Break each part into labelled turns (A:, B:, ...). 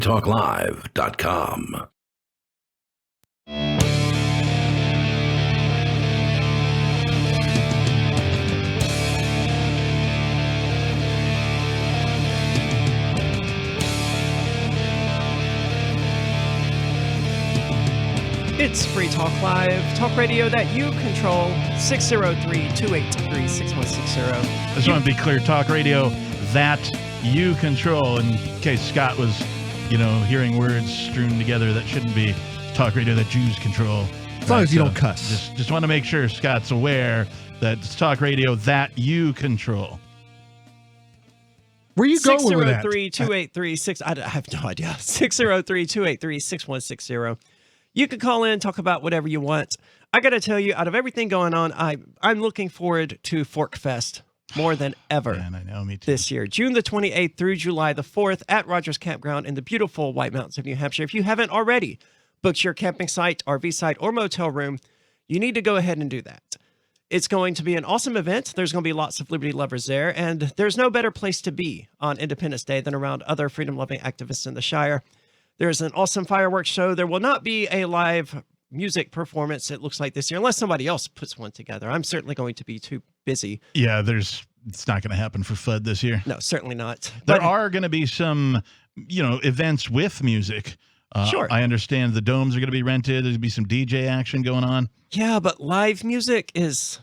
A: talklive.com.
B: It's Free Talk Live, talk radio that you control, 603-283-6160.
C: I just want to be clear, talk radio that you control, in case Scott was, hearing words strewn together that shouldn't be. Talk radio that Jews control.
D: As long as you don't cuss.
C: Just want to make sure Scott's aware that it's talk radio that you control.
D: Where you going with that?
B: 603-283-6... I have no idea. 603-283-6160. You can call in, talk about whatever you want. I got to tell you, out of everything going on, I'm looking forward to Fork Fest more than ever.
C: Man, I know, me too.
B: This year, June the 28th through July the 4th at Rogers Campground in the beautiful White Mountains of New Hampshire. If you haven't already booked your camping site, RV site, or motel room, you need to go ahead and do that. It's going to be an awesome event. There's going to be lots of liberty lovers there, and there's no better place to be on Independence Day than around other freedom-loving activists in the Shire. There's an awesome fireworks show. There will not be a live music performance, it looks like, this year, unless somebody else puts one together. I'm certainly going to be too busy.
C: Yeah, it's not going to happen for FUD this year.
B: No, certainly not.
C: There are going to be some, events with music.
B: Sure.
C: I understand the domes are going to be rented. There's going to be some DJ action going on.
B: Yeah, but live music it's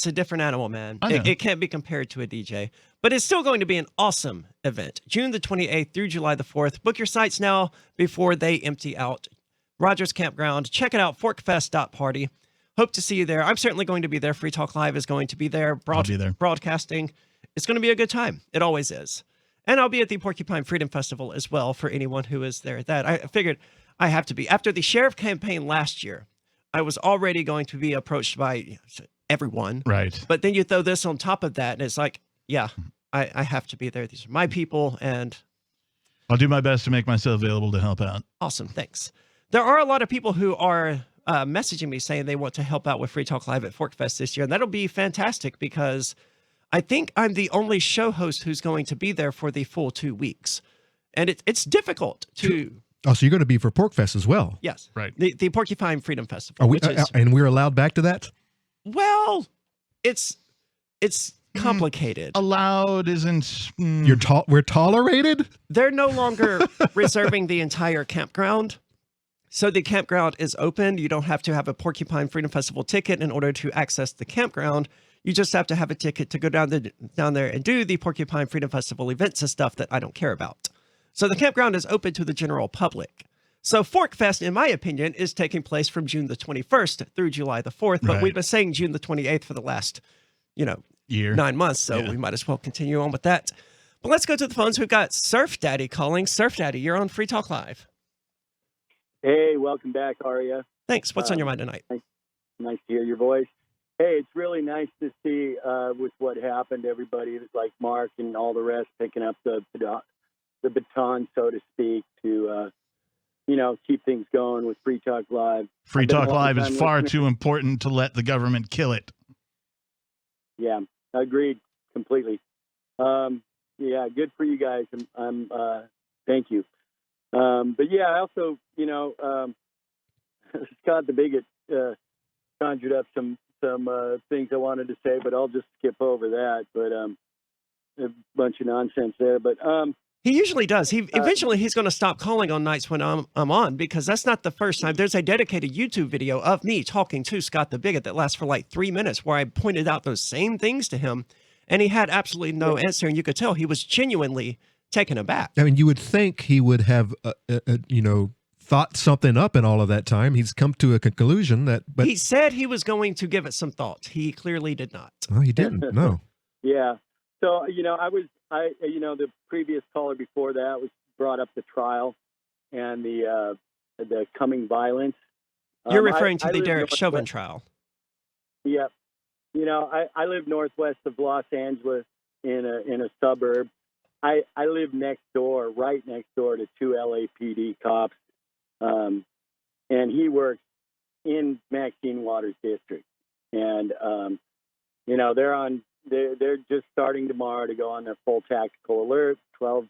B: a different animal, man. It can't be compared to a DJ. But it's still going to be an awesome event. June the 28th through July the 4th. Book your sites now before they empty out. Rogers Campground. Check it out, forkfest.party. Hope to see you there. I'm certainly going to be there. Free Talk Live is going to be there.
C: I'll be there.
B: Broadcasting. It's going to be a good time. It always is. And I'll be at the Porcupine Freedom Festival as well for anyone who is there. That I figured I have to be. After the sheriff campaign last year, I was already going to be approached by everyone.
C: Right.
B: But then you throw this on top of that, and it's like, yeah, I have to be there. These are my people, and
C: I'll do my best to make myself available to help out.
B: Awesome. Thanks. There are a lot of people who are messaging me saying they want to help out with Free Talk Live at Fork Fest this year, and that'll be fantastic because I think I'm the only show host who's going to be there for the full 2 weeks. And it's difficult to...
D: Oh, so you're going to be for Pork Fest as well?
B: Yes.
C: Right.
B: The Porcupine Freedom Festival.
D: Are we, and we're allowed back to that?
B: Well, it's complicated.
C: Allowed isn't...
D: We're tolerated?
B: They're no longer reserving the entire campground. So the campground is open. You don't have to have a Porcupine Freedom Festival ticket in order to access the campground. You just have to have a ticket to go down there and do the Porcupine Freedom Festival events and stuff that I don't care about. So the campground is open to the general public. So Fork Fest, in my opinion, is taking place from June the 21st through July the 4th. But
C: Right.
B: we've been saying June the 28th for the last,
C: year.
B: 9 months. So we might as well continue on with that. But let's go to the phones. We've got Surf Daddy calling. Surf Daddy, you're on Free Talk Live.
E: Hey, welcome back, Aria.
B: Thanks. What's on your mind tonight?
E: Nice to hear your voice. Hey, it's really nice to see with what happened, everybody like Mark and all the rest picking up the baton, so to speak, to, keep things going with Free Talk Live.
C: Free Talk Live is far too important to let the government kill it.
E: Yeah, agreed completely. Yeah, good for you guys. Thank you. But yeah, I also, Scott the Bigot conjured up some things I wanted to say, but I'll just skip over that. But a bunch of nonsense there. But
B: he usually does. Eventually he's going to stop calling on nights when I'm on, because that's not the first time. There's a dedicated YouTube video of me talking to Scott the Bigot that lasts for like 3 minutes, where I pointed out those same things to him, and he had absolutely no answer, and you could tell he was genuinely taken aback.
D: I mean, you would think he would have, thought something up in all of that time. He's come to a conclusion but
B: he said he was going to give it some thought. He clearly did not.
D: Oh, he didn't. No.
E: Yeah. So, the previous caller before that was brought up the trial and the coming violence.
B: You're referring to the
E: live
B: Derek
E: northwest-
B: Chauvin trial.
E: Yeah. I live northwest of Los Angeles in a suburb. I live right next door to 2 LAPD cops. And he works in Maxine Waters District. And, they're just starting tomorrow to go on their full tactical alert, 12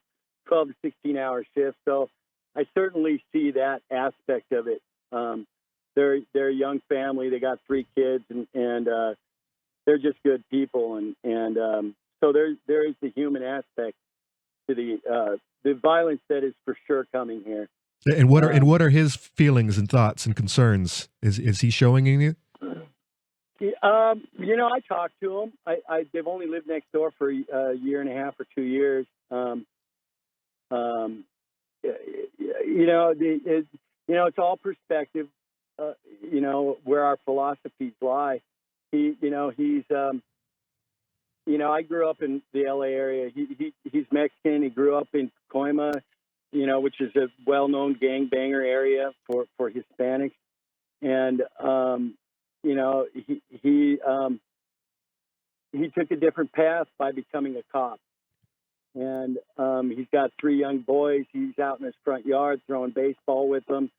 E: to 16 hour shift. So I certainly see that aspect of it. They're a young family. They got 3 kids, and they're just good people. And so there is the human aspect to the violence that is for sure coming here.
D: And what are his feelings and thoughts and concerns? Is he showing you?
E: I talked to him. They've only lived next door for a year and a half or 2 years. It's all perspective. Where our philosophies lie. He's I grew up in the LA area. He's Mexican. He grew up in Coima, which is a well-known gangbanger area for Hispanics. And, he took a different path by becoming a cop. And he's got 3 young boys. He's out in his front yard throwing baseball with them,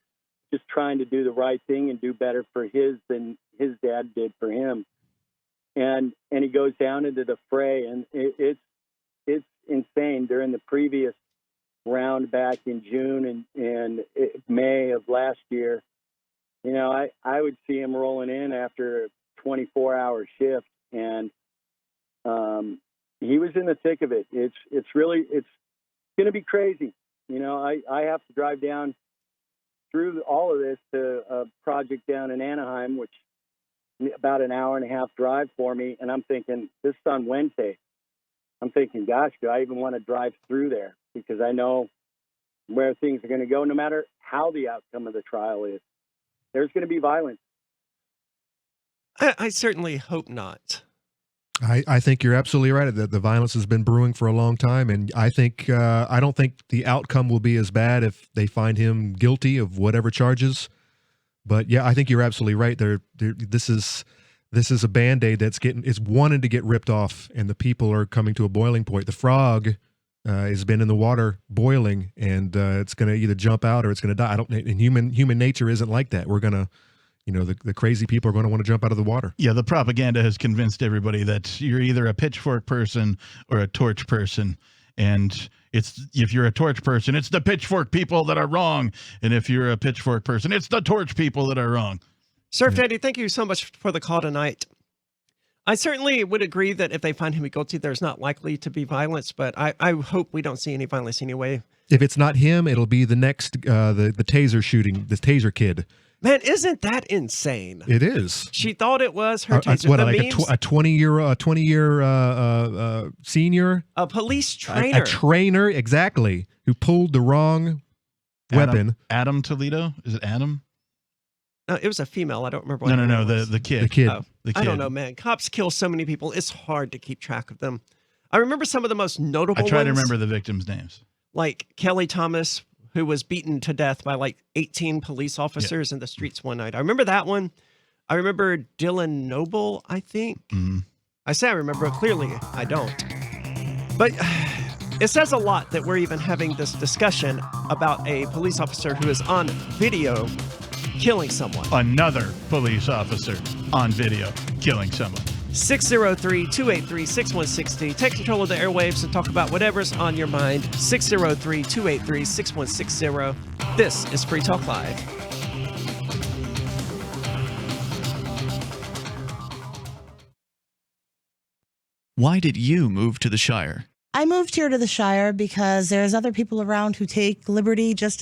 E: just trying to do the right thing and do better for than his dad did for him. And he goes down into the fray, and it's insane. During the previous round back in June and May of last year, I would see him rolling in after a 24-hour shift, and he was in the thick of it. It's going to be crazy. I have to drive down through all of this to a project down in Anaheim, which is about an hour and a half drive for me. And I'm thinking, this is on Wednesday. I'm thinking, gosh, do I even want to drive through there? Because I know where things are going to go, no matter how the outcome of the trial is. There's going to be violence.
B: I certainly hope not.
D: I think you're absolutely right. The violence has been brewing for a long time, and I don't think the outcome will be as bad if they find him guilty of whatever charges. But yeah, I think you're absolutely right. This is a Band-Aid it's wanted to get ripped off, and the people are coming to a boiling point. The frog has been in the water boiling, and it's going to either jump out or it's going to die. And human nature isn't like that. We're going to. The crazy people are going to want to jump out of the water.
C: Yeah, the propaganda has convinced everybody that you're either a pitchfork person or a torch person. And if you're a torch person, it's the pitchfork people that are wrong. And if you're a pitchfork person, it's the torch people that are wrong.
B: Surf Daddy, thank you so much for the call tonight. I certainly would agree that if they find him guilty, there's not likely to be violence, but I hope we don't see any violence anyway.
D: If it's not him, it'll be the next, the taser shooting, the taser kid.
B: Man, isn't that insane?
D: It is.
B: She thought it was her taser.
D: What, like a 20-year senior?
B: A police trainer.
D: A trainer, exactly, who pulled the wrong weapon.
C: Adam Toledo? Is it Adam?
B: No, it was a female. I don't remember what
C: No, the kid.
D: The kid.
B: Oh,
C: The kid.
B: I don't know, man. Cops kill so many people. It's hard to keep track of them. I remember some of the most notable
C: I try
B: ones,
C: to remember the victims' names.
B: like Kelly Thomas, who was beaten to death by like 18 police officers in the streets one night. I remember that one. I remember Dylan Noble, I think.
C: Mm-hmm.
B: I say I remember it clearly. I don't. But it says a lot that we're even having this discussion about a police officer who is on video killing someone.
C: Another police officer on video killing someone.
B: 603-283-6160. Take control of the airwaves and talk about whatever's on your mind. 603-283-6160. This is Free Talk Live.
A: Why did you move to the Shire?
F: I moved here to the Shire because there's other people around who take liberty just as